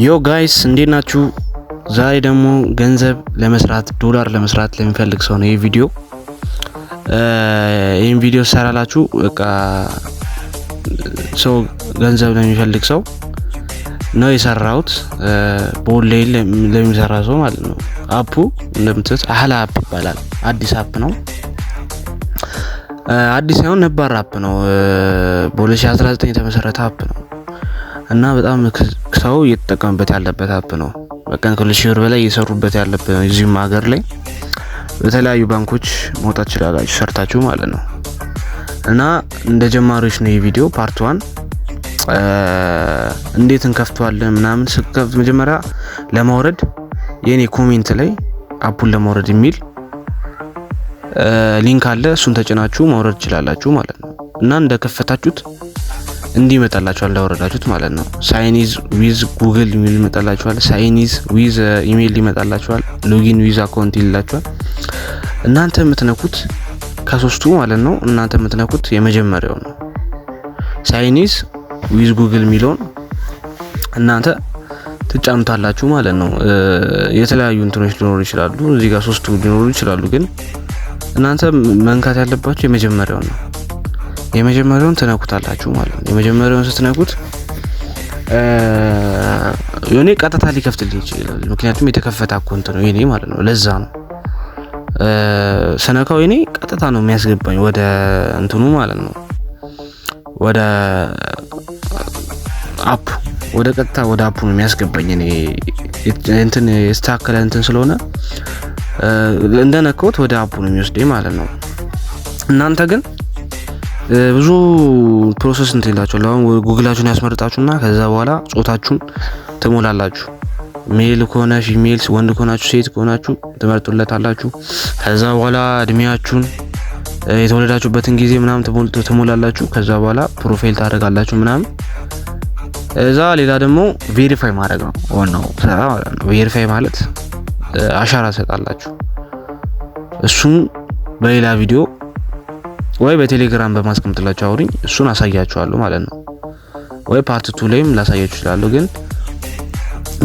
ዮ ጋይስ እንዴት ናችሁ? ዛሬ ደግሞ ገንዘብ ለመስራት ዶላር ለመስራት ለሚፈልግ ሰው ነው ይሄ ቪዲዮ። ይሄን ቪዲዮ ሰራላችሁ በቃ ሰው ገንዘብ ለሚፈልግ ሰው ነው የሰራሁት። በኦንላይን ለሚሰራ ሰው ማለት ነው። አፑ እንደምትት አህላ አፕ ይባላል። አዲስ አፕ ነው። አዲስ ሳይሆን ነባር አፕ ነው። በ2019 የተመሰረተ አፕ ነው እና በጣም ሰው እየተጠቀመበት ያለበት አፕ ነው። በቀን ከ2,000 ብር በላይ እየሰሩበት ያለበት ነው። እዚህም ሀገር ላይ በተለያዩ ባንኮች መውጣት ይችላላችሁ ሰርታችሁ ማለት ነው። እና እንደ ጀማሪዎች ነው የቪዲዮ ፓርት 1 እንዴት እንከፍተዋለን ምናምን ስከፍት መጀመሪያ ለማውረድ የኔ ኮሜንት ላይ አፑን ለማውረድ የሚል ሊንክ አለ። እሱን ተጭናችሁ ማውረድ ትችላላችሁ ማለት ነው። እና እንደከፈታችሁት እንዲህ ይመጣላችኋል እንዳወረዳችሁት ማለት ነው። ሳይኒዝ ዊዝ ጉግል ኢሜል ይመጣላችኋል። ሳይኒዝ ዊዝ ኢሜል ይመጣላችኋል። ሎጊን ዊዝ አካውንት ይላችኋል። እናንተ የምትነኩት ከሶስቱ ማለት ነው። እናንተ የምትነኩት የመጀመሪያው ነው። ሳይኒዝ ዊዝ ጉግል የሚለውን እናንተ ትጫኑታላችሁ ማለት ነው። የተለያዩ እንትኖች ሊኖሩ ይችላሉ። እዚህ ጋር ሶስቱ ሊኖሩ ይችላሉ፣ ግን እናንተ መንካት ያለባችሁ የመጀመሪያው ነው። የመጀመሪያውን ትነኩታላችሁ ማለት ነው። የመጀመሪያውን ስትነኩት የኔ ቀጥታ ሊከፍትልኝ ይችላል፣ ምክንያቱም የተከፈተ አካውንት ነው የኔ ማለት ነው። ለዛ ነው ሰነካው የኔ ቀጥታ ነው የሚያስገባኝ ወደ እንትኑ ማለት ነው። ወደ አፕ ወደ ቀጥታ ወደ አፑ ነው የሚያስገባኝ። እኔ እንትን የስተካከለ እንትን ስለሆነ እንደነካሁት ወደ አፑ ነው የሚወስደኝ ማለት ነው። እናንተ ግን ብዙ ፕሮሰስ እንትን ይላችኋል። አሁን ጉግላችሁን ያስመርጣችሁና ከዛ በኋላ ጾታችሁን ትሞላላችሁ። ሜል ከሆነ ፊሜል፣ ወንድ ከሆናችሁ ሴት ከሆናችሁ ትመርጡለታላችሁ። ከዛ በኋላ እድሜያችሁን የተወለዳችሁበትን ጊዜ ምናምን ትሞላላችሁ። ከዛ በኋላ ፕሮፋይል ታደርጋላችሁ ምናምን። እዛ ሌላ ደግሞ ቬሪፋይ ማድረግ ነው ዋናው ስራ ማለት ነው። ቬሪፋይ ማለት አሻራ ትሰጣላችሁ። እሱን በሌላ ቪዲዮ ወይ በቴሌግራም በማስቀምጥላችሁ አውሪኝ፣ እሱን አሳያችኋለሁ ማለት ነው። ወይ ፓርት 2 ላይም ላሳያችሁ እችላለሁ፣ ግን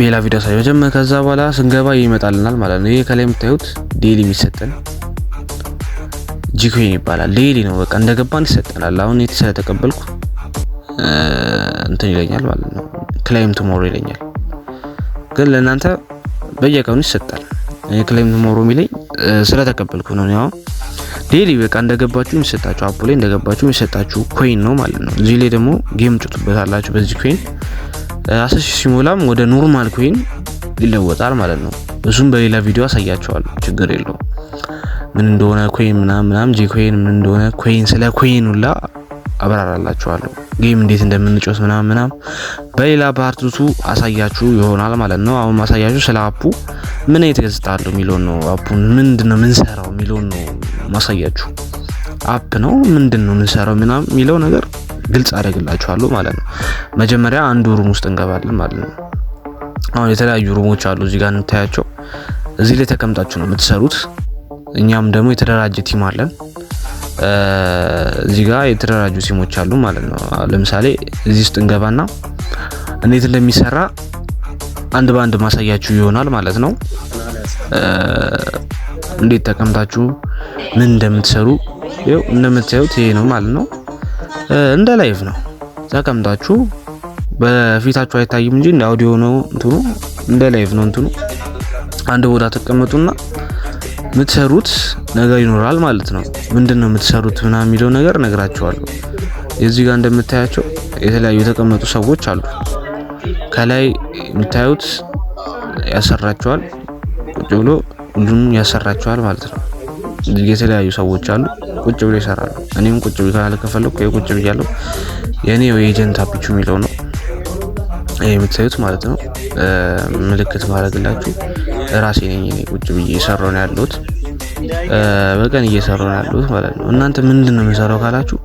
ሌላ ቪዲዮ አሳያችሁ። ከዛ በኋላ ስንገባ ይመጣልናል ማለት ነው። ይሄ ከላይ የምታዩት ዴሊ የሚሰጠን ጂኮይን ይባላል። ዴሊ ነው በቃ እንደገባን ይሰጠናል። አሁን የተሰጠቀበልኩ እንትን ይለኛል ማለት ነው። ክላይም ቱሞሮ ይለኛል፣ ግን ለእናንተ በየቀኑ ይሰጣል። ክላይም ቱሞሮ የሚለኝ ስለተቀበልኩ ነው ያው ዴሊ በቃ እንደገባችሁ የሚሰጣችሁ አፑ ላይ እንደገባችሁ የሚሰጣችሁ ኮይን ነው ማለት ነው። እዚህ ላይ ደግሞ ጌም ጭቱበታላችሁ። በዚህ ኮይን 10 ሲሞላም ወደ ኖርማል ኮይን ይለወጣል ማለት ነው። እሱም በሌላ ቪዲዮ አሳያችኋለሁ፣ ችግር የለውም። ምን እንደሆነ ኮይን ምናምን ጂ ኮይን ምን እንደሆነ ኮይን ስለ ኮይን ሁላ አብራራላችኋለሁ። ጌም እንዴት እንደምንጮት ምናምን በሌላ ፓርቱ አሳያችሁ ይሆናል ማለት ነው። አሁን ማሳያችሁ ስለ አፑ ምን የተገዝታለሁ የሚለውን ነው። አፑን ምንድነው ምን ሰራው የሚለውን ነው ማሳያችሁ። አፕ ነው ምንድነው ምን ሰራው ምናምን የሚለው ነገር ግልጽ አደርግላችኋለሁ ማለት ነው። መጀመሪያ አንዱ ሩም ውስጥ እንገባለን ማለት ነው። አሁን የተለያዩ ሩሞች አሉ እዚህ ጋር እንታያቸው። እዚህ ላይ ተቀምጣችሁ ነው የምትሰሩት። እኛም ደግሞ የተደራጀ ቲም አለን። እዚህ ጋር የተደራጁ ቲሞች አሉ ማለት ነው። ለምሳሌ እዚህ ውስጥ እንገባና እንዴት እንደሚሰራ አንድ ባንድ ማሳያችሁ ይሆናል ማለት ነው። እንዴት ተቀምጣችሁ ምን እንደምትሰሩ ይኸው እንደምታዩት ይሄ ነው ማለት ነው። እንደ ላይቭ ነው ተቀምጣችሁ፣ በፊታችሁ አይታይም እንጂ እንደ አውዲዮ ነው እንትኑ፣ እንደ ላይቭ ነው እንትኑ። አንድ ቦታ ተቀመጡና የምትሰሩት ነገር ይኖራል ማለት ነው። ምንድነው የምትሰሩት ምናምን የሚለው ነገር ነግራችኋለሁ። እዚህ ጋር እንደምታያቸው የተለያዩ የተቀመጡ ሰዎች አሉ። ከላይ የምታዩት ያሰራቸዋል፣ ቁጭ ብሎ ሁሉንም ያሰራቸዋል ማለት ነው። እዚህ የተለያዩ ሰዎች አሉ፣ ቁጭ ብሎ ይሰራሉ። እኔም ቁጭ ብዬ ካልከፈለኩ ቁጭ ብያለሁ። የኔ ኤጀንት አፕቹ የሚለው ነው ይሄ የምታዩት ማለት ነው። ምልክት ማድረግላችሁ ራሴ ነኝ። እኔ ቁጭ ብዬ እየሰራሁ ነው ያለሁት፣ በቀን እየሰራሁ ነው ያለሁት ማለት ነው። እናንተ ምንድነው የምሰራው ካላችሁ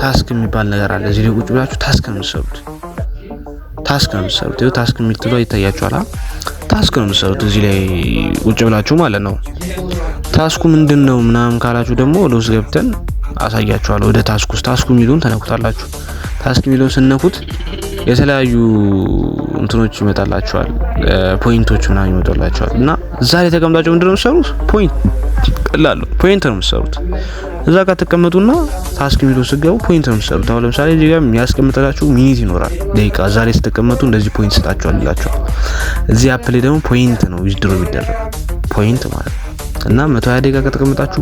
ታስክ የሚባል ነገር አለ። እዚህ ላይ ቁጭ ብላችሁ ታስክ ነው የምትሰሩት። ይኸው ታስክ የሚጥለው ይታያችኋል። ታስክ ነው የምትሰሩት እዚህ ላይ ቁጭ ብላችሁ ማለት ነው። ታስኩ ምንድነው ምናምን ካላችሁ ደግሞ ወደ ውስጥ ገብተን አሳያችኋለሁ። ወደ ታስኩ የሚሉን ተነኩታላችሁ። ታስክ የሚሉን ስነኩት የተለያዩ እንትኖች ይመጣላችኋል፣ ፖይንቶች ምናምን ይመጣላችኋል እና እዛ ላይ ተቀምጣችሁ ምንድነው የምትሰሩት? ፖይንት ነው የምትሰሩት። እዛ ጋር ተቀመጡና ታስክ ቪዲዮ ስገቡ ፖይንት ነው የምትሰሩት። አሁን ለምሳሌ እዚህ ጋር የሚያስቀምጥላችሁ ሚኒት ይኖራል፣ ደቂቃ። እዛ ላይ ስትቀመጡ እንደዚህ ፖይንት ሰጣችኋል ይላችኋል። እዚህ አፕ ላይ ደግሞ ፖይንት ነው ዊዝድሮ የሚደረግ ፖይንት ማለት ነው። እና 120 ደቂቃ ከተቀመጣችሁ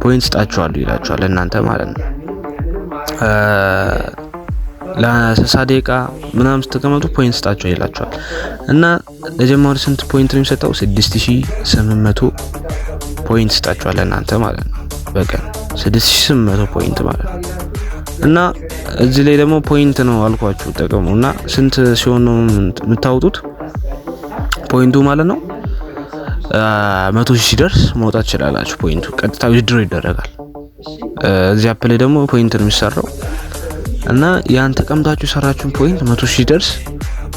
ፖይንት ሰጣችኋል ይላችኋል እናንተ ማለት ነው። ለ60 ደቂቃ ምናምን ስትቀመጡ ፖይንት ሰጣችኋል ይላችኋል። እና ለጀማሪ ስንት ፖይንት ነው የሚሰጠው? 6800 ፖይንት ሰጣችኋል እናንተ ማለት ነው። በቀን 6800 ፖይንት ማለት ነው። እና እዚህ ላይ ደግሞ ፖይንት ነው አልኳችሁ ተጠቀሙ። እና ስንት ሲሆን ነው የምታወጡት ፖይንቱ ማለት ነው? 100 ሺህ ሲደርስ ማውጣት ትችላላችሁ። ፖይንቱ ቀጥታ ዊዝድሮ ይደረጋል። እዚህ አፕ ላይ ደግሞ ፖይንት ነው የሚሰራው እና ያን ተቀምጣችሁ የሰራችሁን ፖይንት 100 ሺህ ሲደርስ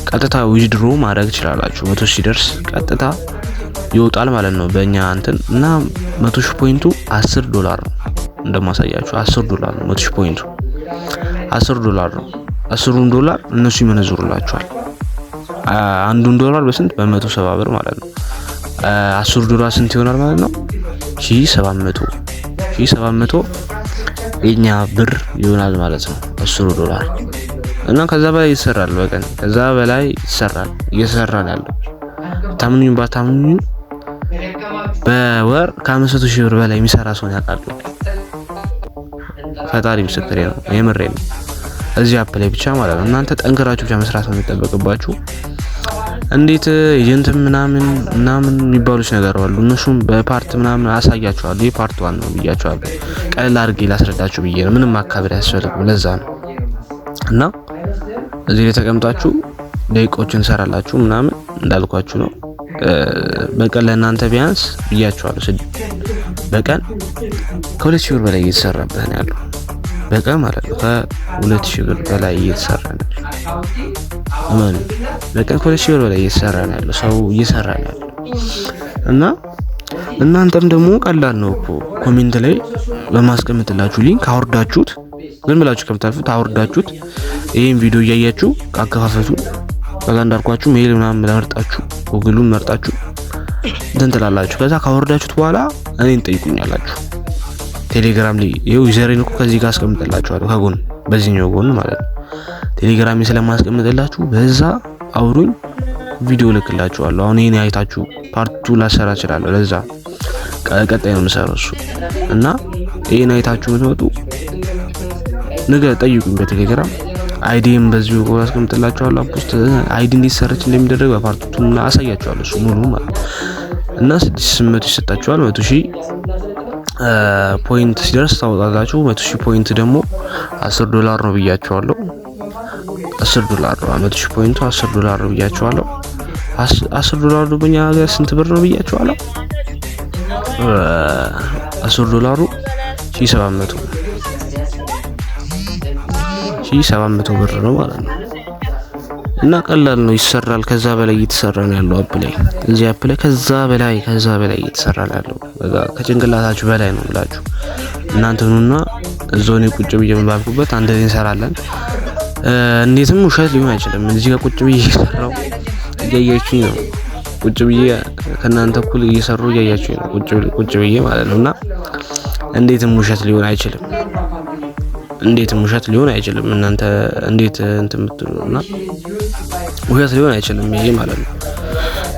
ቀጥታ ዊዝድሮ ማድረግ ትችላላችሁ። 100 ሺህ ሲደርስ ቀጥታ ይወጣል ማለት ነው በእኛ እንትን እና 100 ሺህ ፖይንቱ $10 ነው። እንደማሳያችሁ $10 ነው 100 ሺህ ፖይንቱ $10 ነው። $10 እነሱ ይመነዝሩላችኋል። $1 በስንት? በ170 ብር ማለት ነው። $10 ስንት ይሆናል ማለት ነው? 1700 የኛ ብር ይሆናል ማለት ነው። $10 እና ከዛ በላይ ይሰራል በቀን ከዛ በላይ ይሰራል። እየሰራን ያለው ታምኑኝ ባታምኑኝ በወር ከ500 ሺህ ብር በላይ የሚሰራ ሰው ያውቃሉ። ፈጣሪ ምስክሬ ነው፣ የምሬ ነው። እዚህ አፕ ላይ ብቻ ማለት ነው። እናንተ ጠንክራችሁ ብቻ መስራት ነው የሚጠበቅባችሁ። እንዴት ኤጀንት ምናምን የሚባሉት ነገር አሉ። እነሱም በፓርት ምናምን አሳያችኋለሁ። ይሄ ፓርት 1 ነው ብያችኋለሁ። ቀለል አድርጌ ላስረዳችሁ ብዬ ነው። ምንም ማካበድ ያስፈልግም፣ ለዛ ነው። እና እዚህ ላይ ተቀምጣችሁ ደቂቆችን ሰራላችሁ ምናምን እንዳልኳችሁ ነው። በቀን ለእናንተ ቢያንስ ብያችኋለሁ በቀን ከ2000 ብር በላይ እየተሰራበት ነው ያለው። በቀን ማለት ነው ከ2000 ብር በላይ እየተሰራ ነው ያለው። በቀን ከ2000 ብር በላይ እየተሰራ ነው ያለው። ሰው እየሰራ ነው ያለው። እና እናንተም ደግሞ ቀላል ነው እኮ ኮሜንት ላይ በማስቀምጥላችሁ ሊንክ አወርዳችሁት ዝም ብላችሁ ከምታልፉት አወርዳችሁት ይሄን ቪዲዮ እያያችሁ አከፋፈቱ ከዛ እንዳልኳችሁ ሜል ምናምን መርጣችሁ ጉግሉን መርጣችሁ እንትን ትላላችሁ። ከዛ ካወርዳችሁት በኋላ እኔን ጠይቁኛላችሁ ቴሌግራም ላይ። ይሄው ዩዘሬን እኮ ከዚህ ጋር አስቀምጥላችኋለሁ ከጎን በዚህኛው ጎን ማለት ነው። ቴሌግራም ላይ ስለማስቀምጥላችሁ በዛ አውሩኝ፣ ቪዲዮ ልክላችኋለሁ። አሁን ይሄን አይታችሁ ፓርት 2 ላሰራ እችላለሁ። ለዛ ቀጣይ ነው የምሰራው እሱ እና ይሄን አይታችሁ የምትመጡ ነገ ጠይቁኝ በቴሌግራም። አይዲም በዚሁ አስቀምጥላችኋለሁ። ፖስት አይዲ እንዴት ሰርች እንደሚደረግ በፓርት 2 አሳያችኋለሁ እሱ ሙሉ ማለት እና 600 ይሰጣችኋል። 100 ሺህ ፖይንት ሲደርስ ታወጣላችሁ። 100 ሺህ ፖይንት ደግሞ $10 ነው ብያችኋለሁ። $10 ነው 100 ሺህ ፖይንቱ $10 ነው ብያችኋለሁ። $10 በእኛ ሀገር ስንት ብር ነው ብያችኋለሁ? $10 1700 ብር ነው ማለት ነው። እና ቀላል ነው፣ ይሰራል። ከዛ በላይ እየተሰራ ነው ያለው አፕ ላይ። እዚህ አፕ ላይ ከዛ በላይ እየተሰራ ነው ያለው። በቃ ከጭንቅላታችሁ በላይ ነው ብላችሁ እናንተ ነውና ዞኔ ቁጭ ብዬ ባልኩበት አንድ ላይ እንሰራለን። እንዴትም ውሸት ሊሆን አይችልም። እዚህ ጋር ቁጭ ብዬ እየሰራው እያያችሁኝ ነው። ቁጭ ብዬ ከእናንተ እኩል እየሰሩ እያያችሁኝ ነው ቁጭ ብዬ ማለት ነውና እንዴትም ውሸት ሊሆን አይችልም። እናንተ እንዴት እንትን የምትሉና ውሸት ሊሆን አይችልም ይሄ ማለት ነው።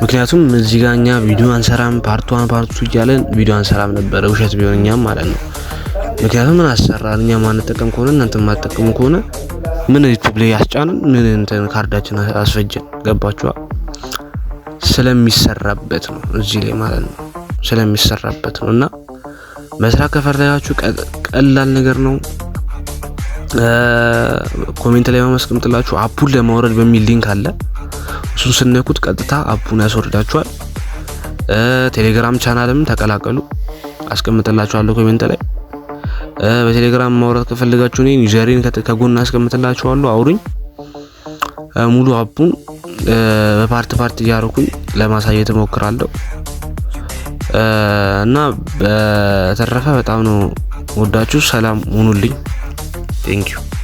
ምክንያቱም እዚህ ጋር እኛ ቪዲዮ አንሰራም፣ ፓርት 1 ፓርት 2 እያለን ቪዲዮ አንሰራም ነበር ውሸት ቢሆን እኛም ማለት ነው። ምክንያቱም ምን አሰራን እኛ ማንጠቀም ከሆነ እናንተ ማትጠቀሙ ከሆነ ምን ዩቲዩብ ላይ ያስጫንን ምን እንትን ካርዳችን አስፈጀን። ገባችኋ? ስለሚሰራበት ነው እዚህ ላይ ማለት ነው። ስለሚሰራበት ነው እና መስራት ከፈለጋችሁ ቀላል ነገር ነው። ኮሜንት ላይ ማስቀምጥላችሁ አፑን ለማውረድ በሚል ሊንክ አለ። እሱን ስነኩት ቀጥታ አፑን ያስወርዳችኋል። ቴሌግራም ቻናልም ተቀላቀሉ፣ አስቀምጥላችኋለሁ ኮሜንት ላይ። በቴሌግራም ማውረድ ከፈለጋችሁ እኔ ዩዘሬን ከጎን አስቀምጥላችኋለሁ፣ አውሩኝ። ሙሉ አፑን በፓርት እያደረኩኝ ለማሳየት እሞክራለሁ። እና በተረፈ በጣም ነው ወዳችሁ። ሰላም ሁኑልኝ። Thank you.